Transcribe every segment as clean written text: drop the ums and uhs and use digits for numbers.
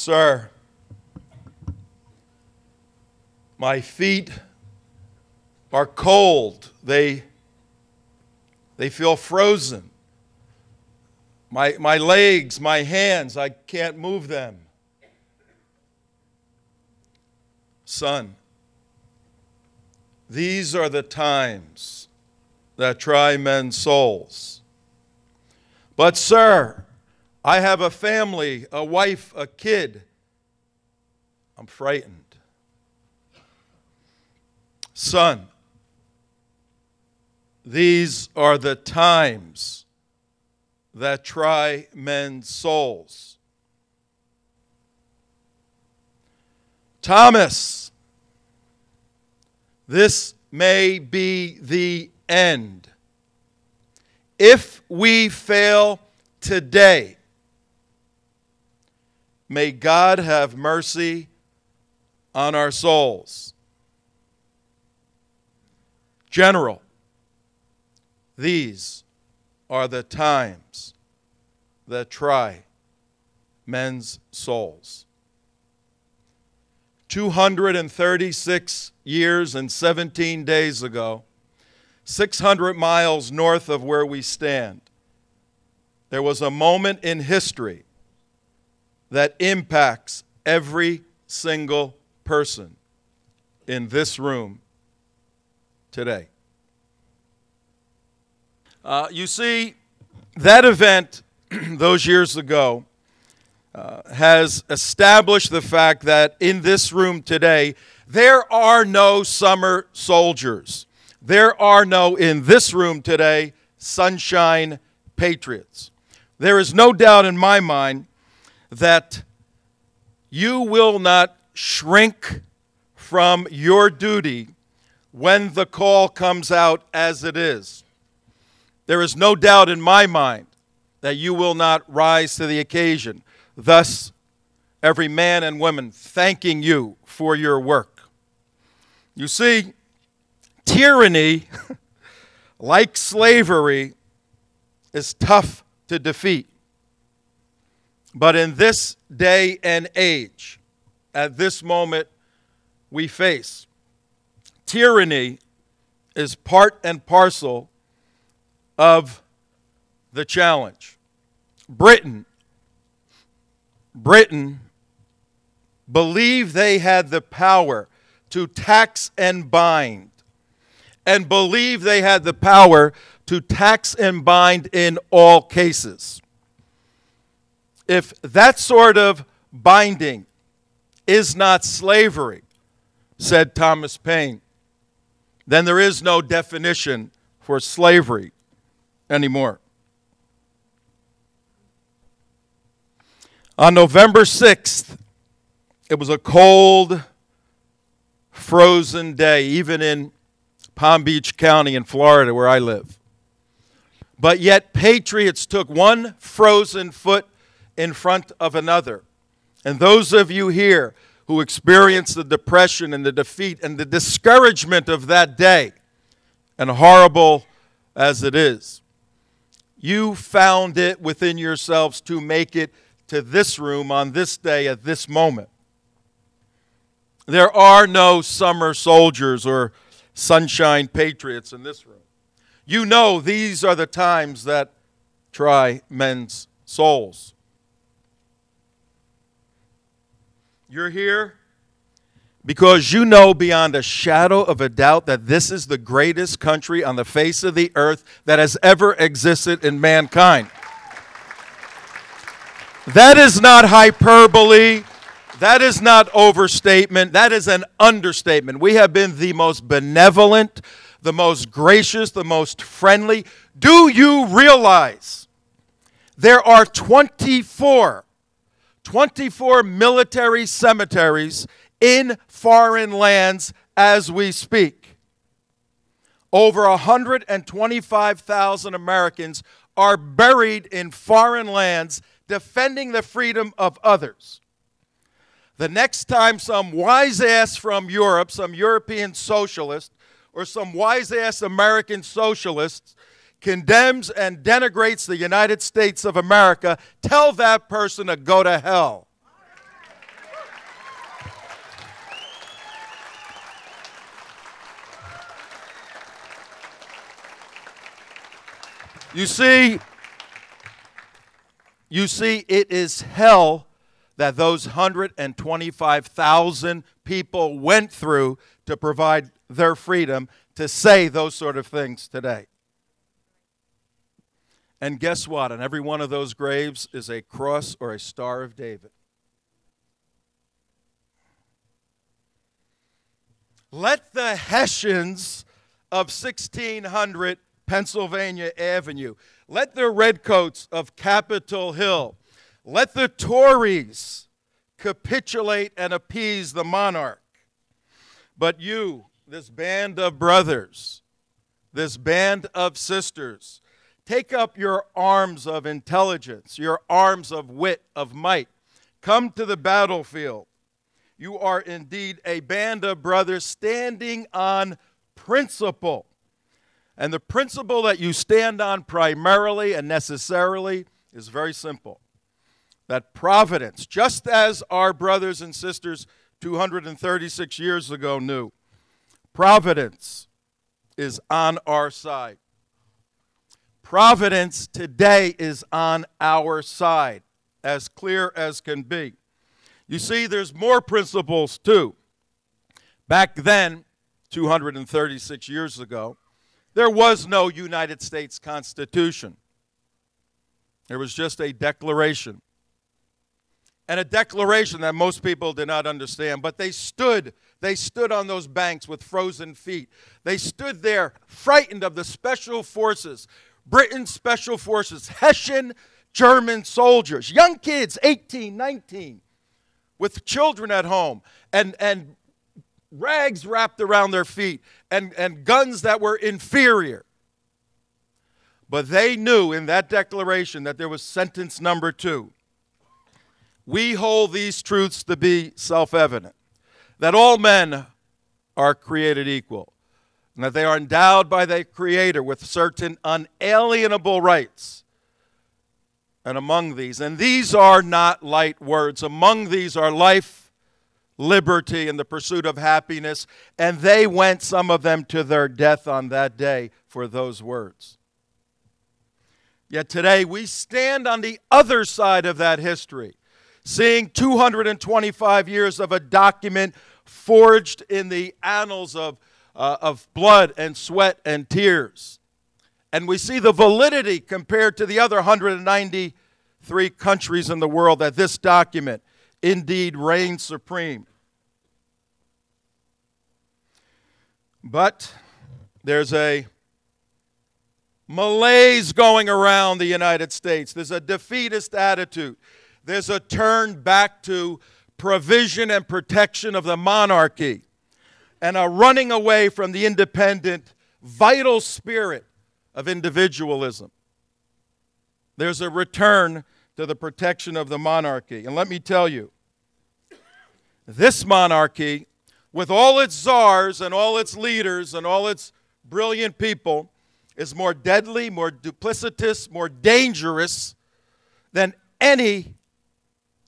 Sir, my feet are cold. They feel frozen. My legs, my hands, I can't move them. Son, these are the times that try men's souls. But sir, I have a family, a wife, a kid. I'm frightened. Son, these are the times that try men's souls. Thomas, this may be the end. If we fail today, may God have mercy on our souls. General, these are the times that try men's souls. 236 years and 17 days ago, 600 miles north of where we stand, there was a moment in history that impacts every single person in this room today. You see, that event those years ago has established the fact that in this room today, there are no summer soldiers. There are no, in this room today, sunshine patriots. There is no doubt in my mind that you will not shrink from your duty when the call comes out as it is. There is no doubt in my mind that you will not rise to the occasion. Thus, every man and woman thanking you for your work. You see, tyranny, like slavery, is tough to defeat. But in this day and age, at this moment we face, tyranny is part and parcel of the challenge. Britain believed they had the power to tax and bind, and believed they had the power to tax and bind in all cases. If that sort of binding is not slavery, said Thomas Paine, then there is no definition for slavery anymore. On November 6th, it was a cold, frozen day, even in Palm Beach County in Florida, where I live. But yet, patriots took one frozen foot in front of another. And those of you here who experienced the depression and the defeat and the discouragement of that day, and horrible as it is, you found it within yourselves to make it to this room on this day at this moment. There are no summer soldiers or sunshine patriots in this room. You know these are the times that try men's souls. You're here because you know beyond a shadow of a doubt that this is the greatest country on the face of the earth that has ever existed in mankind. That is not hyperbole. That is not overstatement. That is an understatement. We have been the most benevolent, the most gracious, the most friendly. Do you realize there are 24 military cemeteries in foreign lands as we speak? Over 125,000 Americans are buried in foreign lands defending the freedom of others. The next time some wise ass from Europe, some European socialist, or some wise ass American socialist condemns and denigrates the United States of America, tell that person to go to hell. You see, it is hell that those 125,000 people went through to provide their freedom to say those sort of things today. And guess what? On every one of those graves is a cross or a Star of David. Let the Hessians of 1600 Pennsylvania Avenue, let the Redcoats of Capitol Hill, let the Tories capitulate and appease the monarch. But you, this band of brothers, this band of sisters, take up your arms of intelligence, your arms of wit, of might. Come to the battlefield. You are indeed a band of brothers standing on principle. And the principle that you stand on primarily and necessarily is very simple. That providence, just as our brothers and sisters 236 years ago knew, providence is on our side. Providence today is on our side, as clear as can be. You see, there's more principles too. Back then, 236 years ago, there was no United States Constitution. There was just a declaration. And a declaration that most people did not understand, but they stood on those banks with frozen feet. They stood there frightened of the special forces, Britain's special forces, Hessian German soldiers, young kids, 18, 19, with children at home, and rags wrapped around their feet, and guns that were inferior. But they knew in that declaration that there was sentence number 2. We hold these truths to be self-evident, that all men are created equal, and that they are endowed by their Creator with certain unalienable rights. And among these, and these are not light words, among these are life, liberty, and the pursuit of happiness, and they went, some of them, to their death on that day for those words. Yet today we stand on the other side of that history, seeing 225 years of a document forged in the annals of blood and sweat and tears. And we see the validity compared to the other 193 countries in the world that this document indeed reigns supreme. But there's a malaise going around the United States. There's a defeatist attitude. There's a turn back to provision and protection of the monarchy, and a running away from the independent, vital spirit of individualism. There's a return to the protection of the monarchy. And let me tell you, this monarchy, with all its czars and all its leaders and all its brilliant people, is more deadly, more duplicitous, more dangerous than any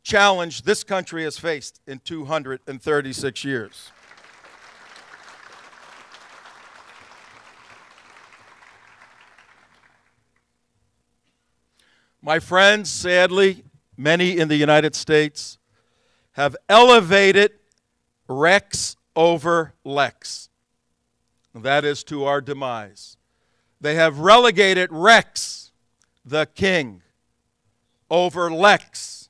challenge this country has faced in 236 years. My friends, sadly, many in the United States have elevated Rex over Lex. That is to our demise. They have relegated Rex, the king, over Lex,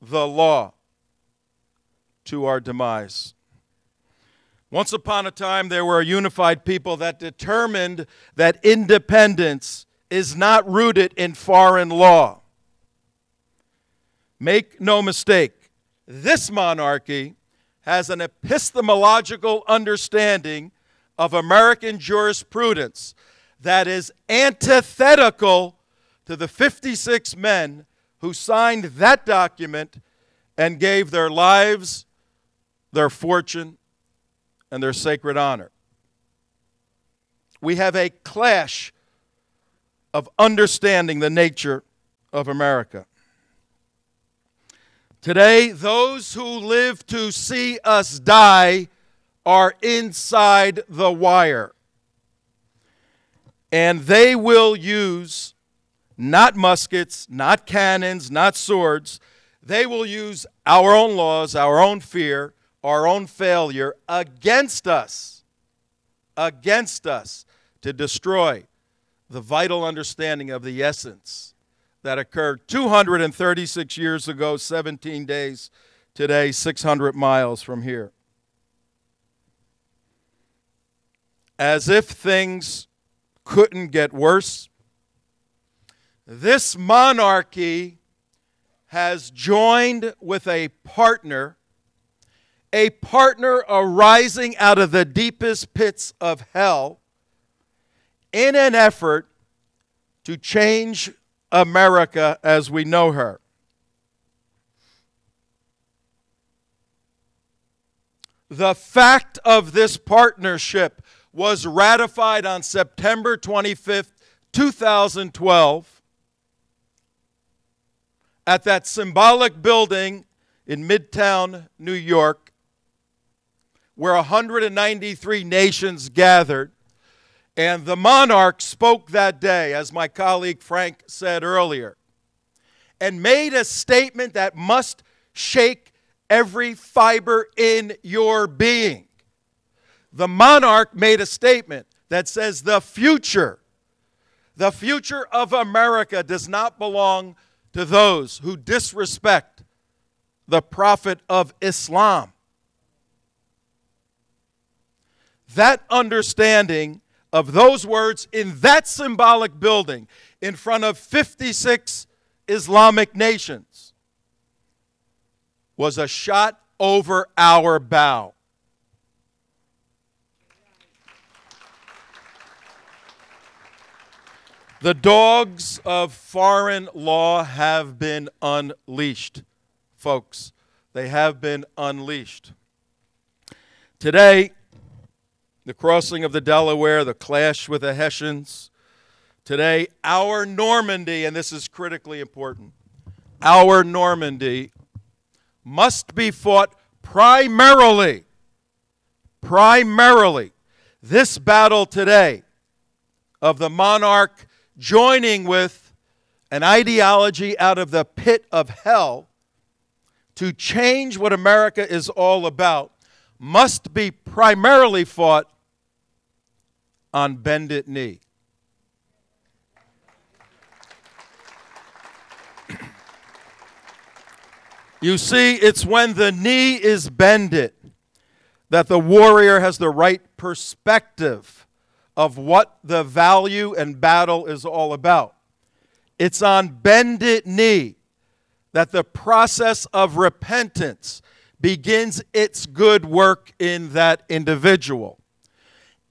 the law, to our demise. Once upon a time, there were a unified people that determined that independence is not rooted in foreign law. Make no mistake, this monarchy has an epistemological understanding of American jurisprudence that is antithetical to the 56 men who signed that document and gave their lives, their fortune, and their sacred honor. We have a clash of understanding the nature of America. Today, those who live to see us die are inside the wire. And they will use not muskets, not cannons, not swords. They will use our own laws, our own fear, our own failure against us to destroy the vital understanding of the essence that occurred 236 years ago, 17 days today, 600 miles from here. As if things couldn't get worse, this monarchy has joined with a partner arising out of the deepest pits of hell in an effort to change America as we know her. The fact of this partnership was ratified on September 25th, 2012, at that symbolic building in Midtown, New York, where 193 nations gathered. And the monarch spoke that day, as my colleague Frank said earlier, and made a statement that must shake every fiber in your being. The monarch made a statement that says the future of America does not belong to those who disrespect the Prophet of Islam. That understanding of those words in that symbolic building in front of 56 Islamic nations was a shot over our bow. The dogs of foreign law have been unleashed, folks. They have been unleashed. Today, the crossing of the Delaware, the clash with the Hessians. Today, our Normandy, and this is critically important, our Normandy must be fought primarily. This battle today of the monarch joining with an ideology out of the pit of hell to change what America is all about must be primarily fought on bended knee. You see, it's when the knee is bended that the warrior has the right perspective of what the value and battle is all about. It's on bended knee that the process of repentance begins its good work in that individual.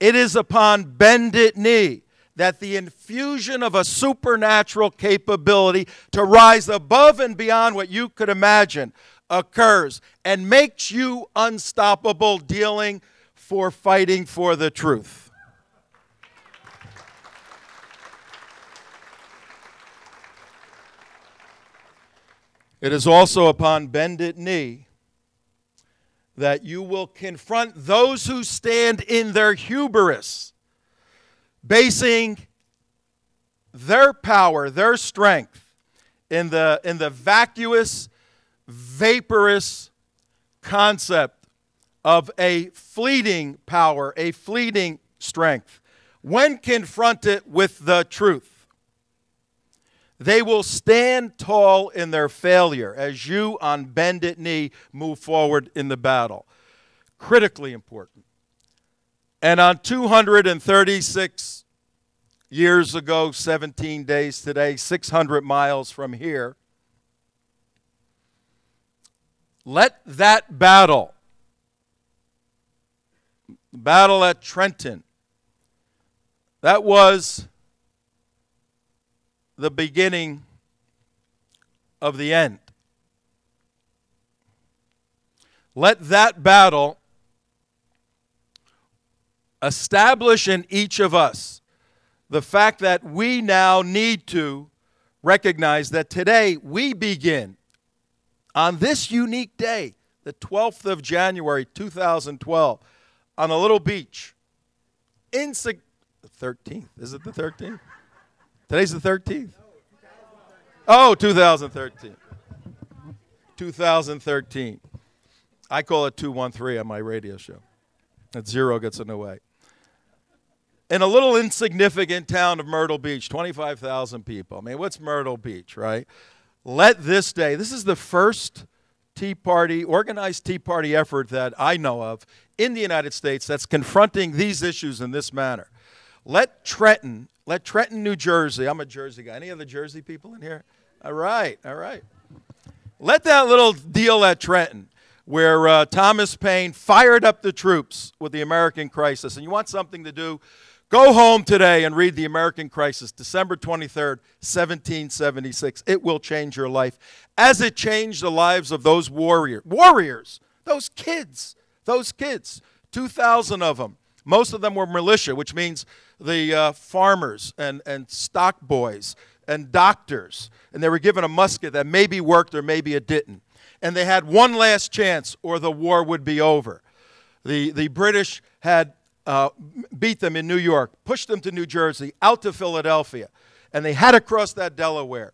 It is upon bended knee that the infusion of a supernatural capability to rise above and beyond what you could imagine occurs and makes you unstoppable fighting for the truth. It is also upon bended knee that you will confront those who stand in their hubris, basing their power, their strength in the vacuous, vaporous concept of a fleeting power, a fleeting strength. When confronted with the truth, they will stand tall in their failure as you, on bended knee, move forward in the battle. Critically important. And on 236 years ago, 17 days today, 600 miles from here, let that battle at Trento, that was the beginning of the end. Let that battle establish in each of us the fact that we now need to recognize that today we begin on this unique day, the 12th of January, 2012, on a little beach, 13th. Is it the 13th? Today's the 13th. Oh, 2013. 2013. I call it 213 on my radio show. That zero gets in the way. In a little insignificant town of Myrtle Beach, 25,000 people. I mean, what's Myrtle Beach, right? Let this day, this is the first Tea Party, organized Tea Party effort that I know of in the United States that's confronting these issues in this manner. Let Trenton, New Jersey, I'm a Jersey guy. Any other Jersey people in here? All right, all right. Let that little deal at Trenton, where Thomas Paine fired up the troops with the American Crisis, and you want something to do, go home today and read The American Crisis, December 23rd, 1776. It will change your life, as it changed the lives of those warriors, those kids, 2,000 of them. Most of them were militia, which means the farmers and stock boys and doctors, and they were given a musket that maybe worked or maybe it didn't. And they had one last chance or the war would be over. The British had beat them in New York, pushed them to New Jersey, out to Philadelphia, and they had to cross that Delaware.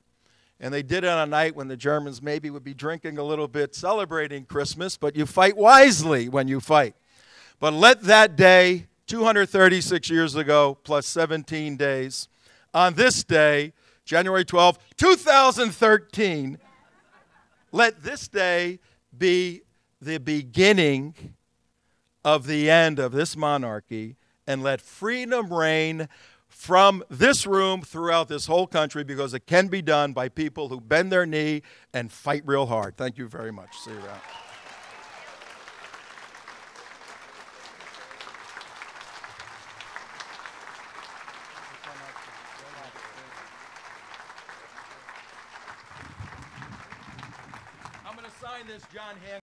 And they did it on a night when the Germans maybe would be drinking a little bit, celebrating Christmas, but you fight wisely when you fight. But let that day, 236 years ago, plus 17 days, on this day, January 12, 2013, let this day be the beginning of the end of this monarchy, and let freedom reign from this room throughout this whole country, because it can be done by people who bend their knee and fight real hard. Thank you very much. See you around. I'm going to sign this John Hancock.